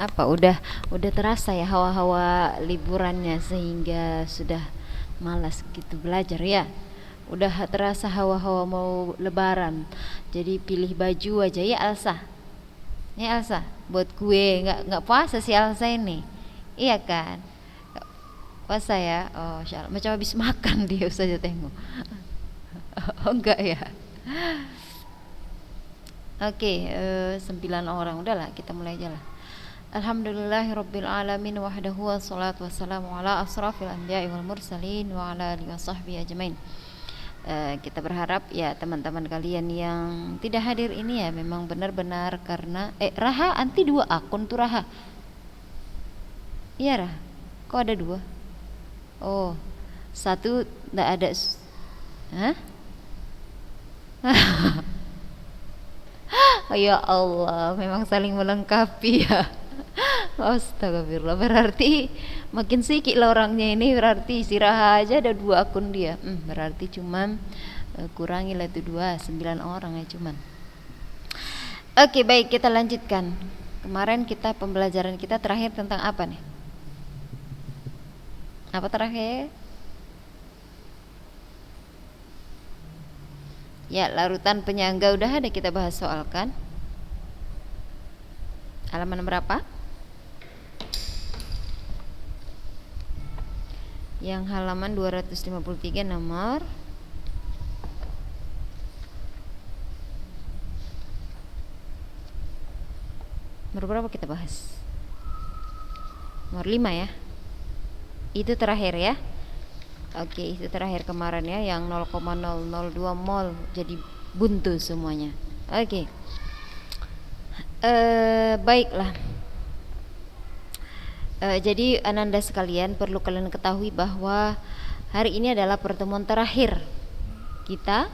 apa udah terasa ya hawa-hawa liburannya sehingga sudah malas gitu belajar ya. Udah terasa hawa-hawa mau lebaran. Jadi pilih baju aja ya Elsa. Ya Elsa, buat gue nggak puasa si Elsa ini. Iya kan? Nggak puasa ya. Oh, Insya macam habis makan dia saja tengok. Oh enggak ya. Oke, 9 orang udahlah kita mulai aja lah. Alhamdulillahirabbil alamin wahdahu wassalatu wassalamu ala asrafil anbiya'i wal mursalin wa ala alihi wasahbihi ajmain. Kita berharap ya teman-teman kalian yang tidak hadir ini ya memang benar-benar karena Raha anti 2 akun tuh Raha. Iya Raha. Kok ada 2? Oh, satu enggak ada. Hah? Oh, ya Allah, memang saling melengkapi ya. Astagfirullah, berarti makin sikit lah orangnya ini, berarti si Raha aja ada 2 akun dia. Berarti cuman kurangi lah itu 9 orang ya cuman. Oke, baik, kita lanjutkan. Kemarin kita pembelajaran kita terakhir tentang apa nih? Apa terakhir? Ya, larutan penyangga udah ada kita bahas soal kan? Halaman berapa? Yang halaman 253 nomor berapa kita bahas? Nomor 5 ya. Itu terakhir ya. Oke, itu terakhir kemarin ya yang 0,002 mol jadi buntu semuanya. Oke. Baiklah. Jadi ananda sekalian perlu kalian ketahui bahwa hari ini adalah pertemuan terakhir kita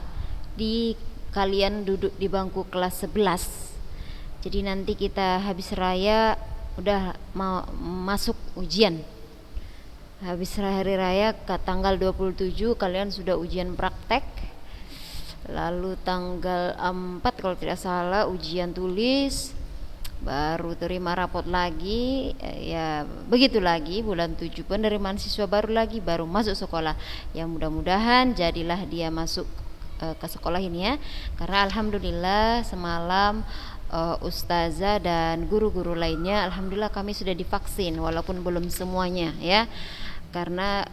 di kalian duduk di bangku kelas 11. Jadi nanti kita habis raya udah mau masuk ujian. Habis hari raya ke tanggal 27 kalian sudah ujian praktek. Lalu tanggal 4 kalau tidak salah ujian tulis. Baru terima rapot lagi, ya begitu lagi bulan 7 penerimaan siswa baru lagi, baru masuk sekolah. Ya mudah-mudahan jadilah dia masuk ke sekolah ini ya. Karena alhamdulillah semalam ustazah dan guru-guru lainnya alhamdulillah kami sudah divaksin walaupun belum semuanya ya. Karena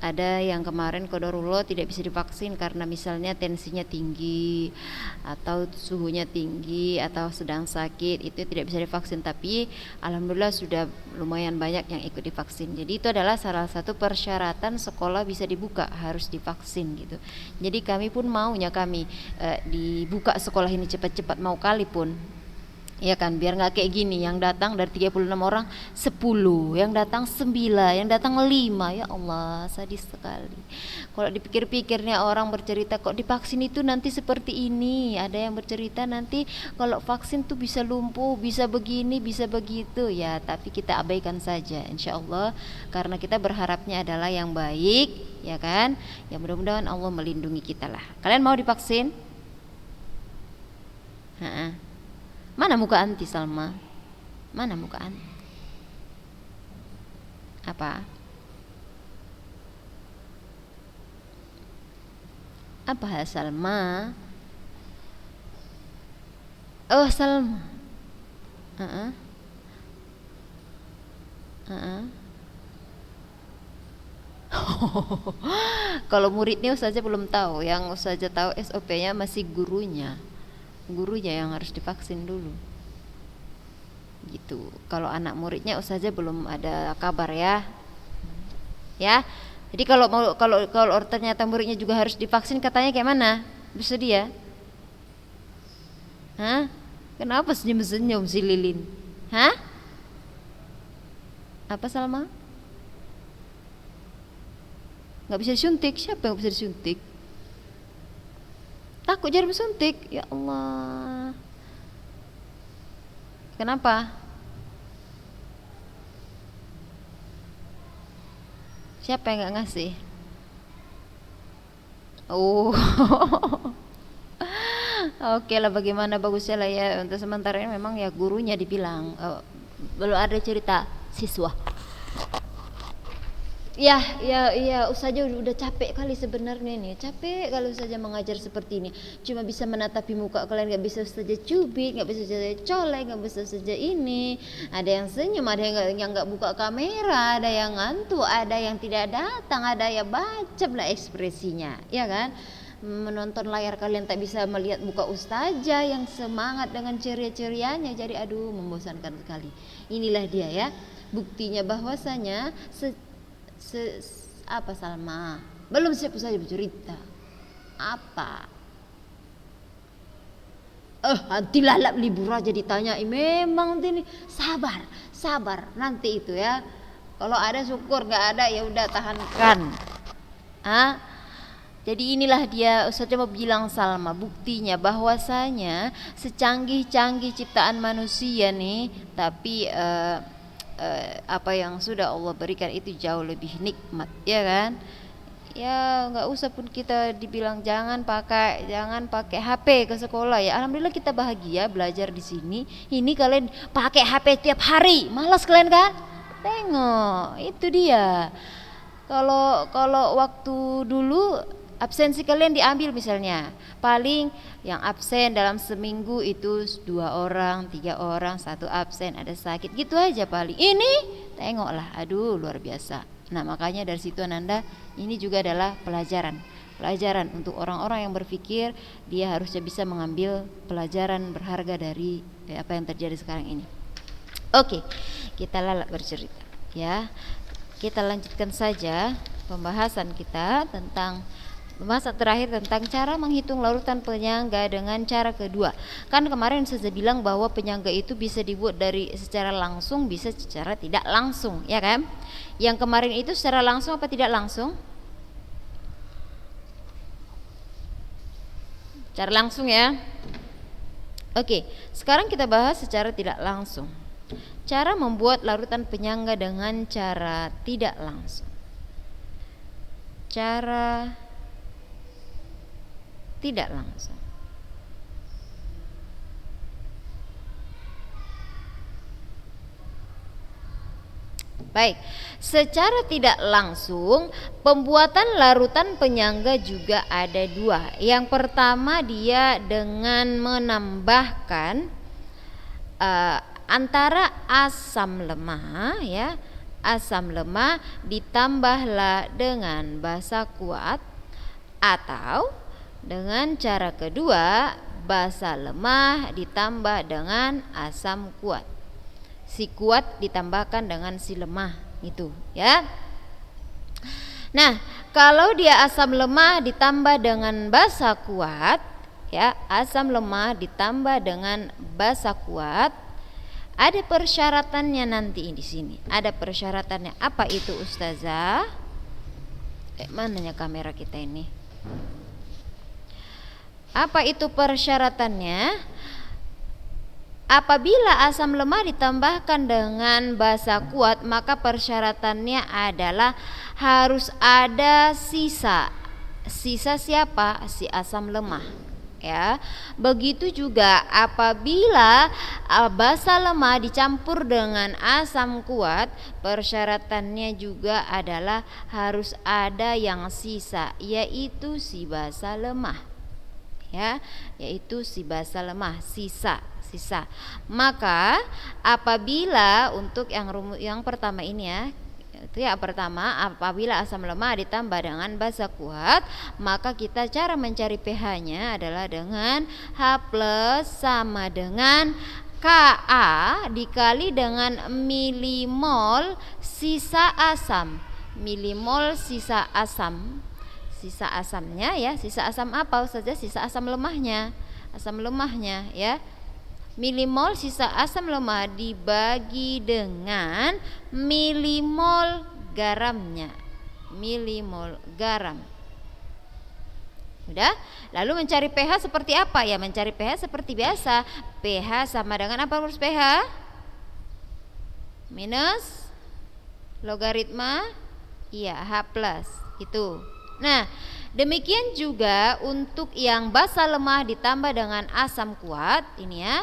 ada yang kemarin qadarullah tidak bisa divaksin karena misalnya tensinya tinggi atau suhunya tinggi atau sedang sakit, itu tidak bisa divaksin, tapi alhamdulillah sudah lumayan banyak yang ikut divaksin. Jadi itu adalah salah satu persyaratan sekolah bisa dibuka, harus divaksin gitu. Jadi kami pun maunya dibuka sekolah ini cepat-cepat, mau kali pun ya kan, biar nggak kayak gini yang datang dari 36 orang 10, yang datang 9, yang datang 5. Ya Allah, sadis sekali. Kalau dipikir-pikirnya orang bercerita kok divaksin itu nanti seperti ini, ada yang bercerita nanti kalau vaksin tuh bisa lumpuh, bisa begini, bisa begitu ya, tapi kita abaikan saja insya Allah karena kita berharapnya adalah yang baik ya kan. Ya mudah-mudahan Allah melindungi kita lah. Kalian mau divaksin? Mana muka anti Salma? Mana muka anti? Apa? Apa Salma? Oh Salma. Kalau muridnya Ustazah belum tahu. Yang Ustazah tahu SOP-nya masih gurunya yang harus divaksin dulu gitu. Kalau anak muridnya Ustazah belum ada kabar ya. Jadi kalau ternyata muridnya juga harus divaksin, katanya kayak mana? Bersedia? Kenapa senyum-senyum si Lilin? Apa Salma? Nggak bisa disuntik? Siapa yang bisa disuntik? Takut jarum suntik. Ya Allah. Kenapa? Siapa yang nggak ngasih? Oh. Oke lah, bagaimana bagusnya lah ya. Untuk sementara ini memang ya gurunya dibilang Belum ada cerita siswa. Ya, Ustazah udah capek kali sebenarnya nih. Capek kalau Ustazah mengajar seperti ini. Cuma bisa menatapi muka kalian, nggak bisa Ustazah cubit, nggak bisa Ustazah colek, nggak bisa Ustazah ini. Ada yang senyum, ada yang nggak buka kamera, ada yang ngantuk, ada yang tidak datang, ada yang baca lah ekspresinya, ya kan? Menonton layar kalian tak bisa melihat muka Ustazah yang semangat dengan ceria-cerianya. Jadi aduh, membosankan sekali. Inilah dia ya, buktinya bahwasanya apa Salma belum siap saja bercerita apa nanti lalap libur aja ditanya. Memang ini sabar nanti itu ya, kalau ada syukur, nggak ada ya udah tahankan. Jadi inilah dia Ustazah mau bilang Salma, buktinya bahwasanya secanggih-canggih ciptaan manusia nih, tapi apa yang sudah Allah berikan itu jauh lebih nikmat, ya kan? Ya nggak usah pun kita dibilang jangan pakai HP ke sekolah ya. Alhamdulillah kita bahagia belajar di sini. Ini kalian pakai HP tiap hari, malas kalian kan? Tengok, itu dia. Kalau waktu dulu absensi kalian diambil misalnya, paling yang absen dalam seminggu itu 2 orang, 3 orang, 1 absen, ada sakit gitu aja paling. Ini tengoklah, aduh luar biasa. Nah makanya dari situ Ananda, ini juga adalah pelajaran untuk orang-orang yang berpikir dia harusnya bisa mengambil pelajaran berharga dari apa yang terjadi sekarang ini. Oke, kita lalak bercerita ya. Kita lanjutkan saja pembahasan kita tentang pembahasan terakhir tentang cara menghitung larutan penyangga dengan cara kedua. Kan kemarin saya bilang bahwa penyangga itu bisa dibuat dari secara langsung, bisa secara tidak langsung, ya kan? Yang kemarin itu secara langsung apa tidak langsung? Secara langsung ya. Oke, sekarang kita bahas secara tidak langsung. Cara membuat larutan penyangga dengan cara tidak langsung. Cara tidak langsung. Baik, secara tidak langsung pembuatan larutan penyangga juga ada 2. Yang pertama dia dengan menambahkan antara asam lemah ya, asam lemah ditambahlah dengan basa kuat, atau dengan cara kedua basa lemah ditambah dengan asam kuat. Si kuat ditambahkan dengan si lemah itu ya. Nah, kalau dia asam lemah ditambah dengan basa kuat ya, asam lemah ditambah dengan basa kuat, ada persyaratannya nanti di sini. Ada persyaratannya. Apa itu Ustazah? Mananya kamera kita ini? Apa itu persyaratannya? Apabila asam lemah ditambahkan dengan basa kuat, maka persyaratannya adalah harus ada sisa. Sisa siapa? Si asam lemah. Ya, begitu juga apabila basa lemah dicampur dengan asam kuat, persyaratannya juga adalah harus ada yang sisa, yaitu si basa lemah. Ya, yaitu si basa lemah, sisa. Maka apabila untuk yang pertama ini ya, itu ya pertama, apabila asam lemah ditambah dengan basa kuat, maka kita cara mencari pH-nya adalah dengan H+ sama dengan Ka dikali dengan milimol sisa asam. Milimol sisa asam. Sisa asamnya ya, sisa asam apa saja? Sisa asam lemahnya. Asam lemahnya ya. Milimol sisa asam lemah dibagi dengan milimol garamnya. Milimol garam. Udah? Lalu mencari pH seperti apa? Ya mencari pH seperti biasa. pH sama dengan apa huruf pH? Minus logaritma iya H+. Itu. Nah, demikian juga untuk yang basa lemah ditambah dengan asam kuat ini ya.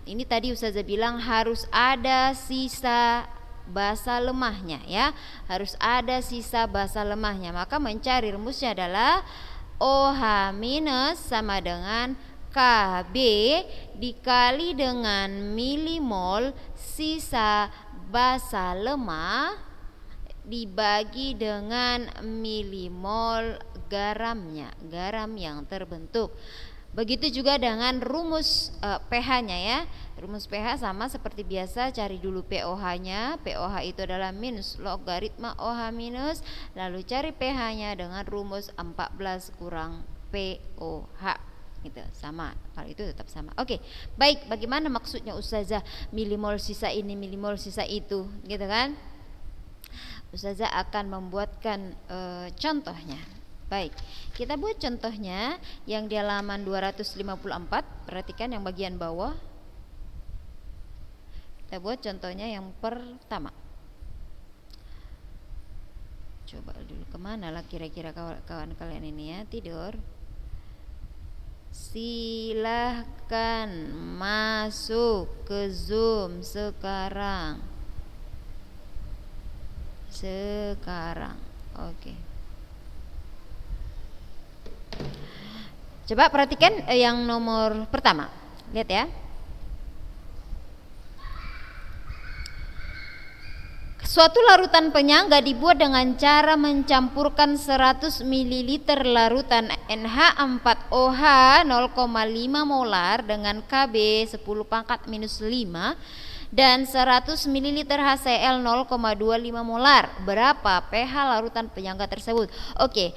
ini tadi Ustazah bilang harus ada sisa basa lemahnya ya, harus ada sisa basa lemahnya. Maka mencari rumusnya adalah OH minus sama dengan KB dikali dengan milimol sisa basa lemah dibagi dengan milimol garamnya, garam yang terbentuk. Begitu juga dengan rumus pH-nya ya. Rumus pH sama seperti biasa, cari dulu pOH-nya. pOH itu adalah minus logaritma OH minus, lalu cari pH-nya dengan rumus 14 kurang pOH. Gitu, sama. Kalau itu tetap sama. Oke, baik. Bagaimana maksudnya Ustazah? Milimol sisa ini, milimol sisa itu, gitu kan? Ustazah akan membuatkan contohnya. Baik, kita buat contohnya yang di halaman 254. Perhatikan yang bagian bawah. Kita buat contohnya yang pertama. Coba dulu kemana lah kira-kira kawan kalian ini ya, tidur. Silahkan masuk ke Zoom sekarang. Oke. Coba perhatikan yang nomor pertama. Lihat ya. Suatu larutan penyangga dibuat dengan cara mencampurkan 100 ml larutan NH4OH 0,5 molar dengan KB 10⁻⁵ dan 100 ml HCl 0,25 molar. Berapa pH larutan penyangga tersebut? Oke.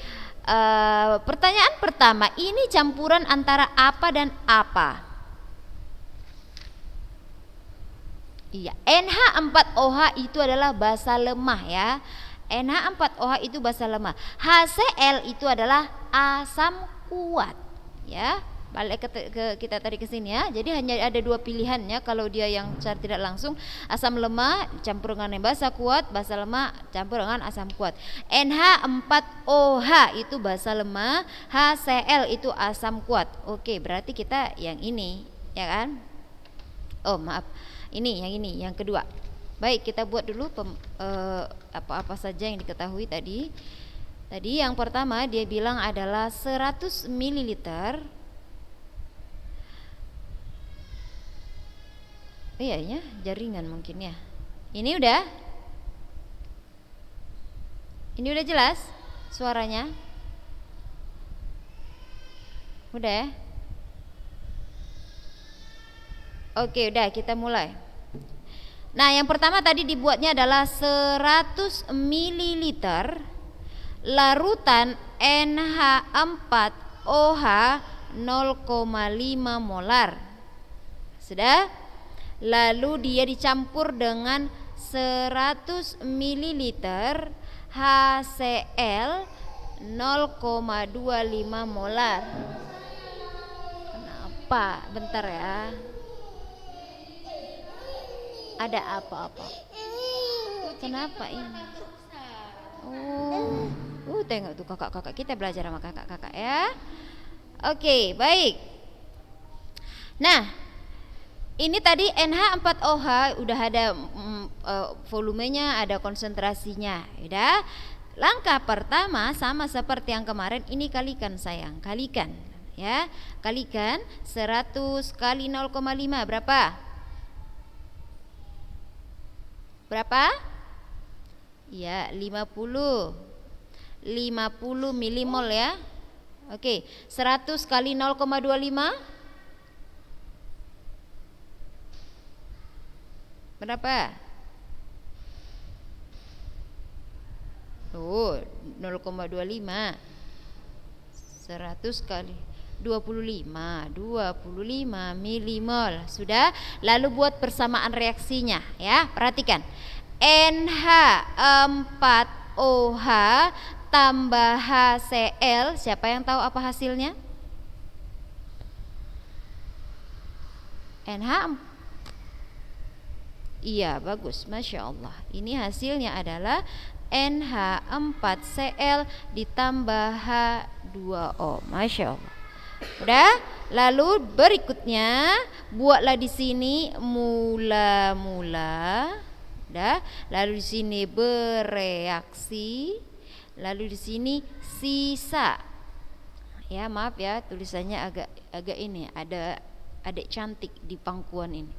Pertanyaan pertama, ini campuran antara apa dan apa? Iya, NH4OH itu adalah basa lemah ya. NH4OH itu basa lemah. HCl itu adalah asam kuat ya. Balik ke kita tadi ke sini ya. Jadi hanya ada dua pilihannya kalau dia yang secara tidak langsung, asam lemah campur dengan yang basa kuat, basa lemah campur dengan asam kuat. NH4OH itu basa lemah, HCl itu asam kuat. Oke, berarti kita yang ini, ya kan? Oh, maaf. Ini yang kedua. Baik, kita buat dulu apa-apa saja yang diketahui tadi. Tadi yang pertama dia bilang adalah 100 ml. Iya ya, jaringan mungkin ya. Ini udah jelas suaranya? Udah ya? Oke, udah, kita mulai. Nah, yang pertama tadi dibuatnya adalah 100 ml larutan NH4OH 0,5 molar. Sudah? Lalu dia dicampur dengan 100 ml HCl 0,25 molar. Kenapa? Bentar ya. Ada apa-apa? Kenapa ini? Tengok tuh kakak-kakak, kita belajar sama kakak-kakak ya. Oke, baik. Nah, ini tadi NH4OH udah ada volumenya, ada konsentrasinya. Udah. Langkah pertama sama seperti yang kemarin, ini kalikan sayang, kalikan ya. Kalikan 100 kali 0,5 berapa? Berapa? Ya, 50 milimol ya. Oke, 100 kali 0,25 berapa? 0,25. 100 kali 25 milimol. Sudah? Lalu buat persamaan reaksinya ya. Perhatikan. NH4OH tambah HCl. Siapa yang tahu apa hasilnya? NH4. Iya, bagus, Masya Allah. Ini hasilnya adalah NH4Cl ditambah H2O. Masya Allah. Udah? Lalu berikutnya buatlah di sini mula-mula. Udah? Lalu di sini bereaksi. Lalu di sini sisa. Ya, maaf ya, tulisannya agak ini, ada adik cantik di pangkuan ini.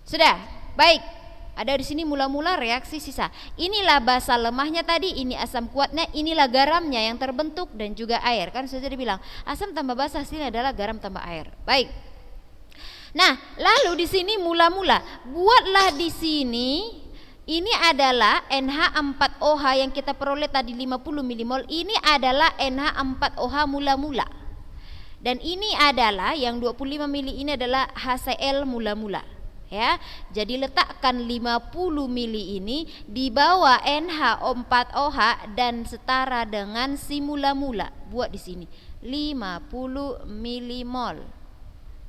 Sudah? Baik. Ada di sini mula-mula, reaksi, sisa. Inilah basa lemahnya tadi, ini asam kuatnya, inilah garamnya yang terbentuk dan juga air. Kan sudah dibilang, asam tambah basa hasilnya adalah garam tambah air. Baik. Nah, lalu di sini mula-mula, buatlah di sini ini adalah NH4OH yang kita peroleh tadi 50 milimol. Ini adalah NH4OH mula-mula. Dan ini adalah yang 25 mili ini adalah HCl mula-mula. Ya, jadi letakkan 50 mili ini di bawah NH4OH dan setara dengan si mula-mula. Buat di sini 50 milimol.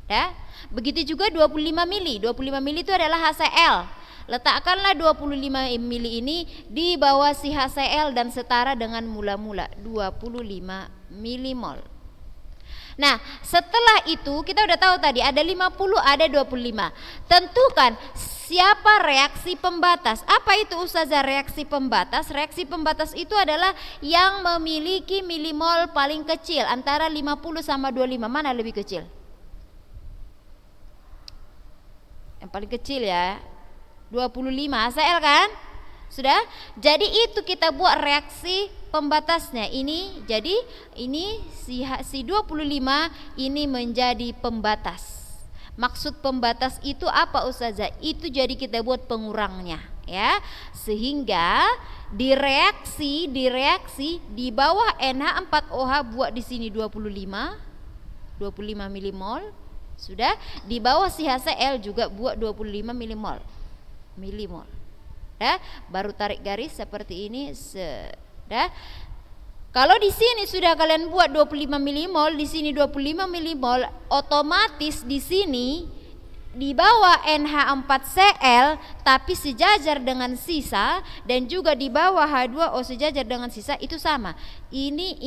Ya. Begitu juga 25 mili. 25 mili itu adalah HCl. Letakkanlah 25 mili ini di bawah si HCl dan setara dengan mula-mula 25 milimol. Nah, setelah itu kita udah tahu tadi ada 50, ada 25. Tentukan siapa reaksi pembatas. Apa itu Ustazah reaksi pembatas? Reaksi pembatas itu adalah yang memiliki milimol paling kecil antara 50 sama 25. Mana lebih kecil? Yang paling kecil ya 25 HCl kan? Sudah? Jadi itu kita buat reaksi pembatasnya. Ini jadi ini si 25 ini menjadi pembatas. Maksud pembatas itu apa Ustazah? Itu jadi kita buat pengurangnya ya. Sehingga direaksi di bawah NH4OH buat di sini 25 milimol. Sudah? Di bawah si HCl juga buat 25 milimol. Ya, baru tarik garis seperti ini. Sudah. Kalau di sini sudah kalian buat 25 milimol, di sini 25 milimol, otomatis di sini di bawah NH4Cl tapi sejajar dengan sisa dan juga di bawah H2O sejajar dengan sisa itu sama. Ini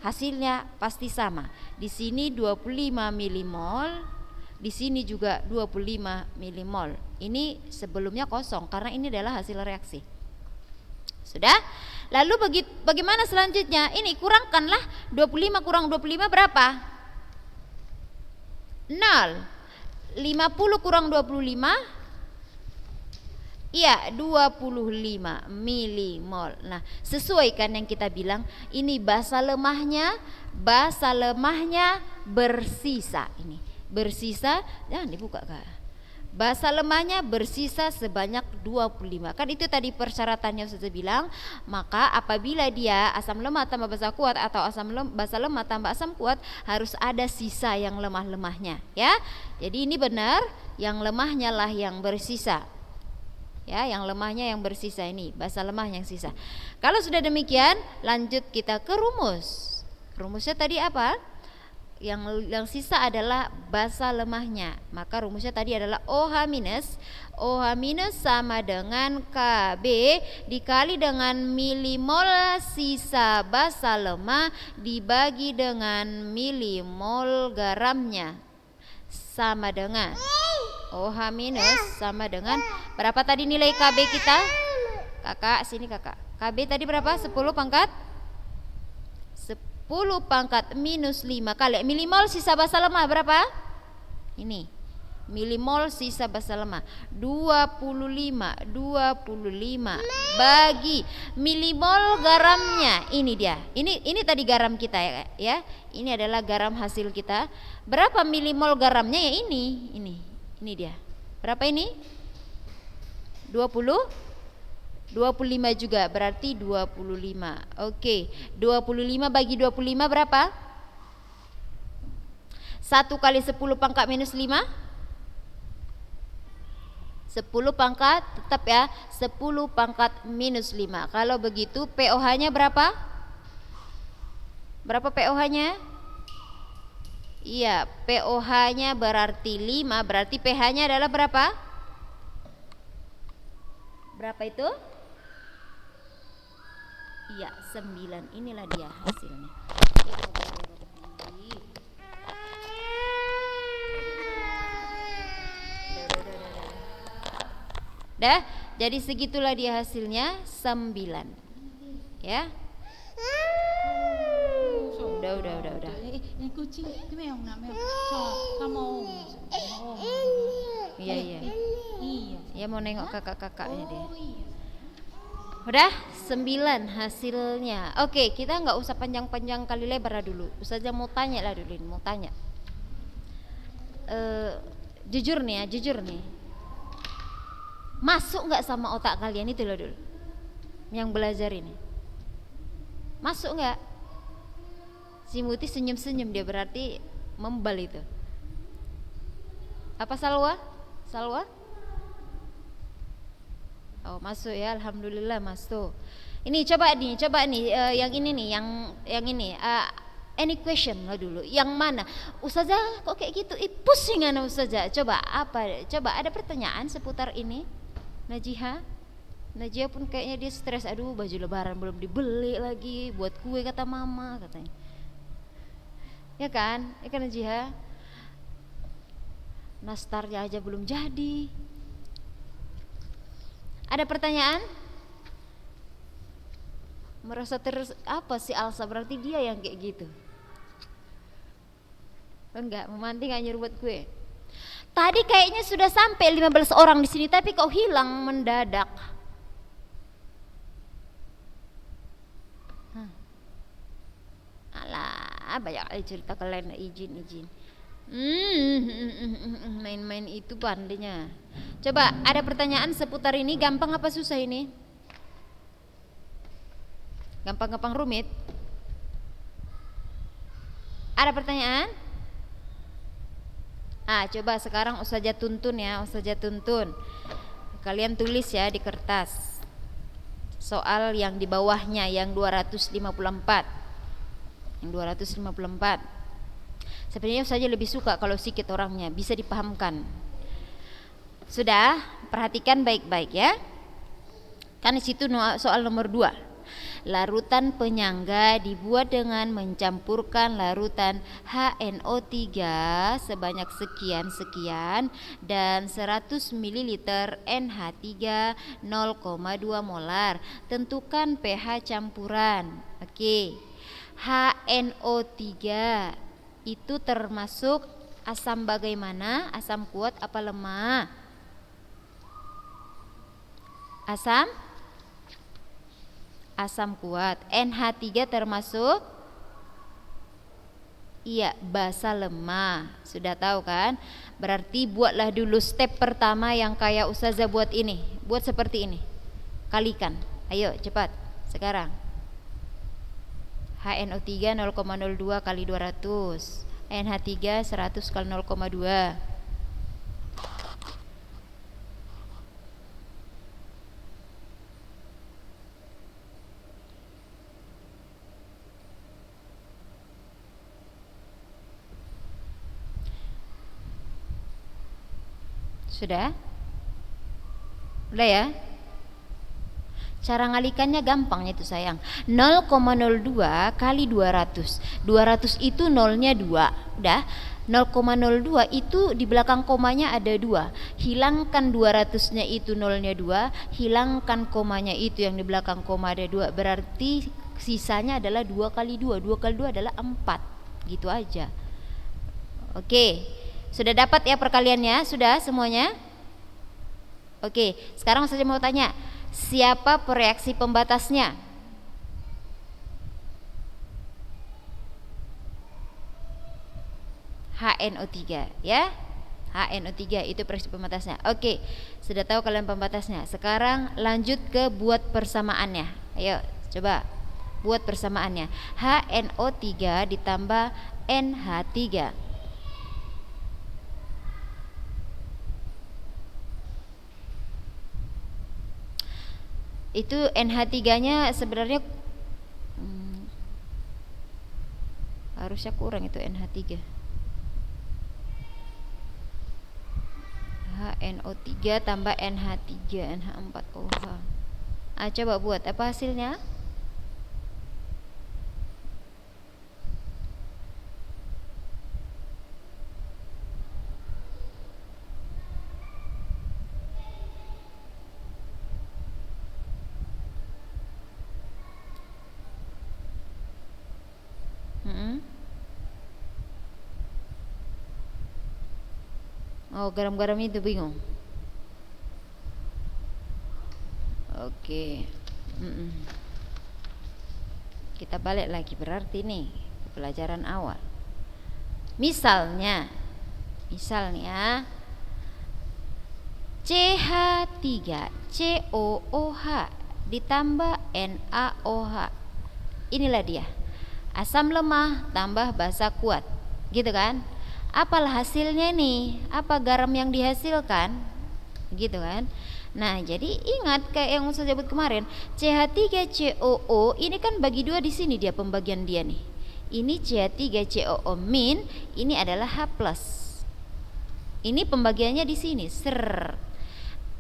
hasilnya pasti sama. Di sini 25 milimol. Di sini juga 25 milimol. Ini sebelumnya kosong karena ini adalah hasil reaksi. Sudah? Lalu bagaimana selanjutnya? Ini kurangkanlah 25 kurang 25 berapa? 0. 50 kurang 25? Iya, 25 milimol. Nah, sesuai kan yang kita bilang, ini basa lemahnya bersisa ini. Bersisa, jangan dibuka Kak. Basa lemahnya bersisa sebanyak 25. Kan itu tadi persyaratannya sudah bilang. Maka apabila dia asam lemah tambah basa kuat atau basa lemah tambah asam kuat, harus ada sisa yang lemah-lemahnya ya. Jadi ini benar, yang lemahnya lah yang bersisa. Ya, yang lemahnya yang bersisa ini, basa lemah yang sisa. Kalau sudah demikian, lanjut kita ke rumus. Rumusnya tadi apa? Yang sisa adalah basa lemahnya. Maka rumusnya tadi adalah OH minus sama dengan Kb dikali dengan milimol sisa basa lemah dibagi dengan milimol garamnya sama dengan OH minus sama dengan berapa tadi nilai Kb kita? Kakak sini kakak. Kb tadi berapa? 10 pangkat 10 pangkat minus 5 kali milimol sisa basa lemah berapa? Ini milimol sisa basa lemah 25 bagi milimol garamnya. Ini dia. Ini tadi garam kita ya. Ini adalah garam hasil kita. Berapa milimol garamnya ya ini. Ini dia. Berapa ini? 25 juga berarti 25. Oke, 25 bagi 25 berapa? 1 kali 10 pangkat minus 5 10 pangkat tetap ya 10 pangkat minus 5. Kalau begitu POH nya berapa? Berapa POH nya? Iya, POH nya berarti 5. Berarti pH nya adalah berapa? Berapa itu? Iya, 9. Inilah dia hasilnya. Dah, jadi segitulah dia hasilnya 9. Ya. Udah. Ini kucing, itu meong nak meong. Sama om. Iya. Iya. Ya mau nengok kakak-kakaknya dia. Iya. Udah 9 hasilnya. Oke, kita nggak usah panjang-panjang kali lebar dulu. Ustazah mau tanya lah dulu, mau tanya. Jujur nih. Masuk nggak sama otak kalian itu loh dulu, yang belajar ini? Masuk nggak? Si Muti senyum-senyum, dia berarti membal itu. Apa Salwa? Oh masuk ya, alhamdulillah masuk. Ini coba nih, yang ini nih, yang ini. Any question lah dulu. Yang mana? Ustazah kok kayak gitu? Pusing ana Ustazah. Coba ada pertanyaan seputar ini? Najihah pun kayaknya dia stres. Aduh, baju lebaran belum dibeli lagi, buat kue kata mama katanya. Ya kan Najihah? Nastarnya aja belum jadi. Ada pertanyaan? Merasa terus apa sih Alsa, berarti dia yang kayak gitu. Enggak, memanti nggak nyuruh buat kue. Tadi kayaknya sudah sampai 15 orang di sini, tapi kok hilang mendadak. Alah, banyak kali cerita kalian izin. Main-main itu bandenya. Coba ada pertanyaan seputar ini, gampang apa susah ini? Gampang rumit? Ada pertanyaan? Coba sekarang Ustazah tuntun ya, kalian tulis ya di kertas soal yang di bawahnya, yang 254. Sebenarnya Ustazah lebih suka kalau sedikit orangnya, bisa dipahamkan. Sudah, perhatikan baik-baik ya. Kan di situ soal nomor 2. Larutan penyangga dibuat dengan mencampurkan larutan HNO3 sebanyak sekian dan 100 ml NH3 0,2 molar. Tentukan pH campuran. Oke. HNO3 itu termasuk asam bagaimana? Asam kuat apa lemah? Asam kuat. NH3 termasuk basa lemah. Sudah tahu kan? Berarti buatlah dulu step pertama yang kayak Ustazah buat ini. Buat seperti ini. Kalikan. Ayo cepat. Sekarang. HNO3 0,02 kali 200. NH3 100 kali 0,2. Sudah? Udah ya? Cara ngalikannya gampang itu sayang. 0,02 kali 200. 200 itu nolnya 2. Udah? 0,02 itu di belakang komanya ada 2. Hilangkan 200-nya itu nolnya 2, hilangkan komanya itu yang di belakang koma ada 2. Berarti sisanya adalah 2 kali 2. 2 kali 2 adalah 4. Gitu aja. Oke. Sudah dapat ya perkaliannya? Sudah semuanya? Oke, sekarang saya mau tanya, siapa pereaksi pembatasnya? HNO3 ya. HNO3 itu pereaksi pembatasnya. Oke, sudah tahu kalian pembatasnya. Sekarang lanjut ke buat persamaannya. Ayo, coba buat persamaannya. HNO3 ditambah NH3. Itu NH3-nya sebenarnya harusnya kurang itu NH3. HNO3 tambah NH3, NH4OH. Coba buat apa hasilnya? Oh, garam-garam itu bingung. Oke. Kita balik lagi berarti nih ke pelajaran awal. Misalnya CH3COOH ditambah NaOH. Inilah dia. Asam lemah tambah basa kuat. Gitu kan? Apalah hasilnya nih? Apa garam yang dihasilkan? Gitu kan? Nah, jadi ingat kayak yang saya sebut kemarin, CH3COO ini kan bagi dua di sini dia pembagian dia nih. Ini CH3COO min, ini adalah H+. Ini pembagiannya di sini, ser.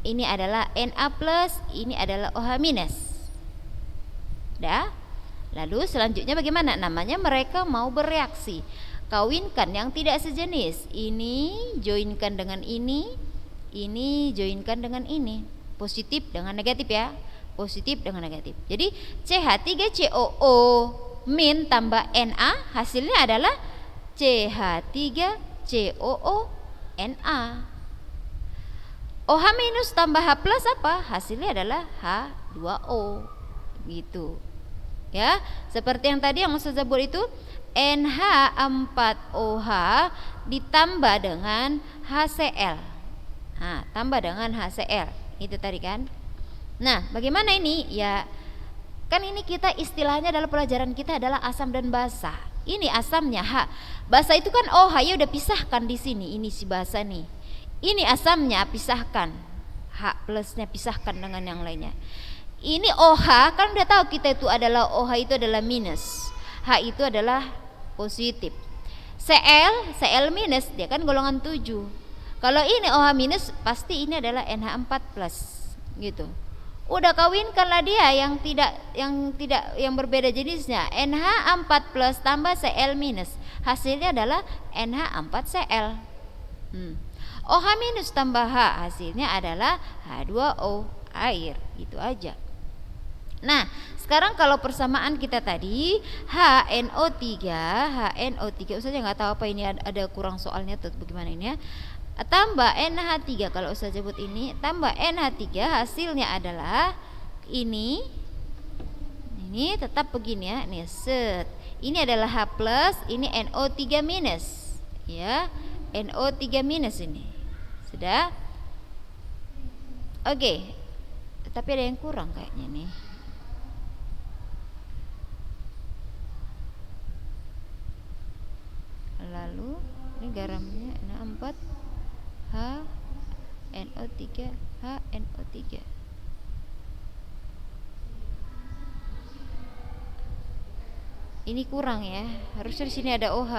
Ini adalah Na+, ini adalah OH-. Dah? Lalu selanjutnya bagaimana? Namanya mereka mau bereaksi. Kawinkan yang tidak sejenis. Ini joinkan dengan ini joinkan dengan ini. Positif dengan negatif ya. Positif dengan negatif. Jadi CH3COO min tambah Na hasilnya adalah CH3COO Na. OH minus tambah H plus apa? Hasilnya adalah H2O. Gitu. Ya, seperti yang tadi yang Ustaz sebut itu NH4OH ditambah dengan HCl. Nah, tambah dengan HCl. Itu tadi kan. Nah, bagaimana ini? Ya, kan ini kita istilahnya dalam pelajaran kita adalah asam dan basa. Ini asamnya H. Basa itu kan OH ya udah pisahkan di sini. Ini si basa nih. Ini asamnya pisahkan. H plusnya pisahkan dengan yang lainnya. Ini OH kan udah tahu kita itu adalah OH itu adalah minus. H itu adalah positif. Cl minus dia kan golongan 7. Kalau ini OH minus pasti ini adalah NH4 plus gitu. Udah kawinkanlah dia yang berbeda jenisnya NH4 plus tambah Cl minus. Hasilnya adalah NH4Cl. OH minus tambah H hasilnya adalah H2O, air. Itu aja. Nah, sekarang kalau persamaan kita tadi HNO3 Ustaz nggak tahu apa ini ada kurang soalnya atau bagaimana ini ya. Tambah NH3 kalau Ustaz sebut ini tambah NH3 hasilnya adalah ini tetap begini ya. Nih, set. Ini adalah H plus, ini NO3 minus. Ya, NO3 minus ini. Sudah? Oke. Tapi ada yang kurang kayaknya nih. Lalu ini garamnya Na4 H NO3 HNO3. Ini kurang ya. Harusnya di sini ada OH.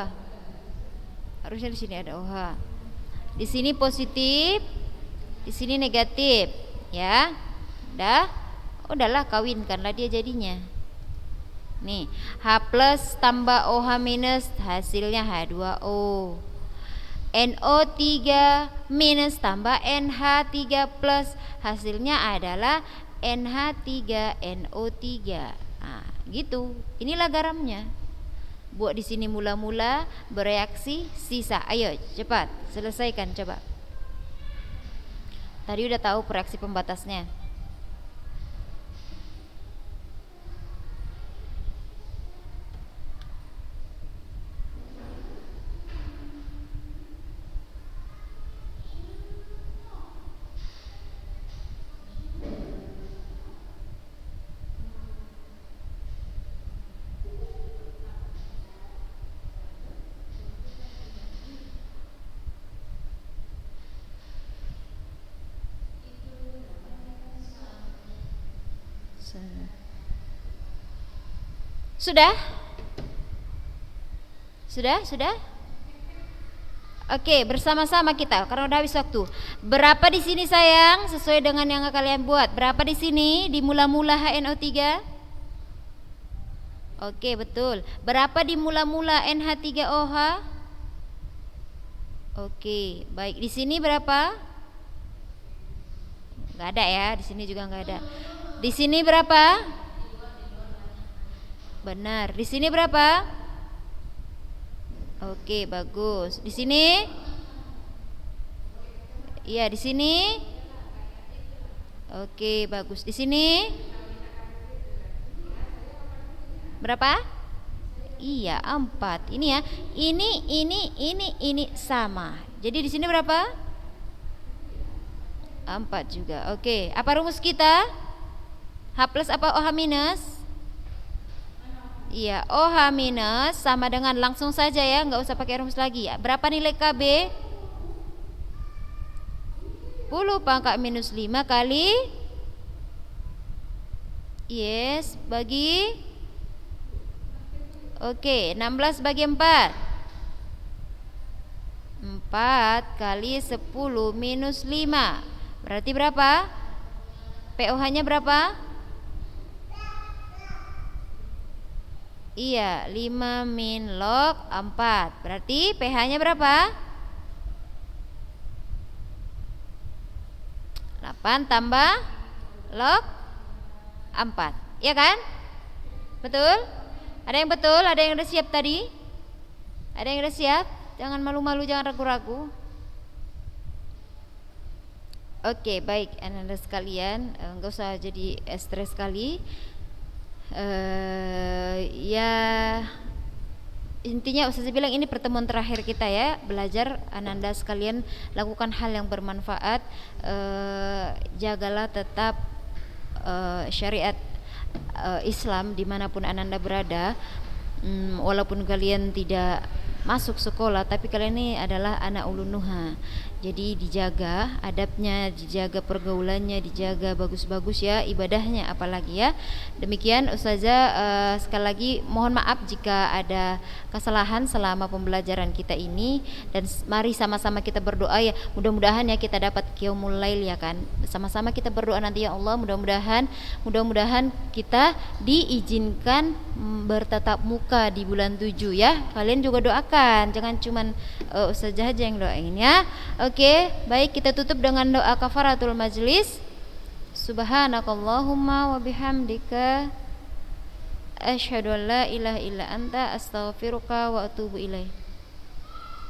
Di sini positif, di sini negatif, ya. Udahlah kawinkanlah dia jadinya. Nih, H plus tambah OH minus hasilnya H2O. NO3 minus tambah NH3 plus hasilnya adalah NH3NO3. Nah, gitu. Inilah garamnya. Buat di sini mula-mula bereaksi sisa. Ayo cepat selesaikan coba. Tadi udah tahu reaksi pembatasnya. Sudah? Oke, bersama-sama kita karena udah habis waktu. Berapa di sini sayang? Sesuai dengan yang kalian buat. Berapa di sini di mula-mula HNO3? Oke, betul. Berapa di mula-mula NH3OH? Oke, baik. Di sini berapa? Enggak ada ya, di sini juga enggak ada. Di sini berapa? Benar. Di sini berapa? Oke, bagus. Di sini? Iya, di sini. Oke, bagus. Di sini berapa? Iya, 4. Ini ya. Ini sama. Jadi di sini berapa? 4 juga. Oke, apa rumus kita? H plus apa OH minus? Iya, OH minus sama dengan, langsung saja ya, nggak usah pakai rumus lagi. Berapa nilai KB? 10 pangkat minus 5 kali bagi. Oke, 16 bagi 4. 4 kali 10 minus 5. Berarti berapa? POH-nya berapa? Iya, 5 min log 4. Berarti pH-nya berapa? 8 tambah log 4. Iya kan? Betul? Ada yang betul? Ada yang udah siap tadi? Ada yang udah siap? Jangan malu-malu, jangan ragu-ragu. Oke, baik Anda sekalian, enggak usah jadi stres sekali. Ya intinya Ustazah bilang ini pertemuan terakhir kita ya, belajar. Ananda sekalian lakukan hal yang bermanfaat, jagalah tetap syariat Islam dimanapun Ananda berada. Walaupun kalian tidak masuk sekolah, tapi kalian ini adalah anak ulunuha. Jadi dijaga adabnya, dijaga pergaulannya, dijaga bagus-bagus ya ibadahnya apalagi ya. Demikian Ustazah, sekali lagi mohon maaf jika ada kesalahan selama pembelajaran kita ini, dan mari sama-sama kita berdoa ya, mudah-mudahan ya kita dapat qiyamul lail ya kan. Sama-sama kita berdoa nanti ya Allah, mudah-mudahan kita diizinkan bertatap muka di bulan 7 ya. Kalian juga doakan, jangan cuman Ustazah aja yang doain ya. Oke, baik, kita tutup dengan doa kafaratul majlis. Subhanakallahumma wa bihamdika asyhadu an la ilaha illa anta astaghfiruka wa atubu ilaik.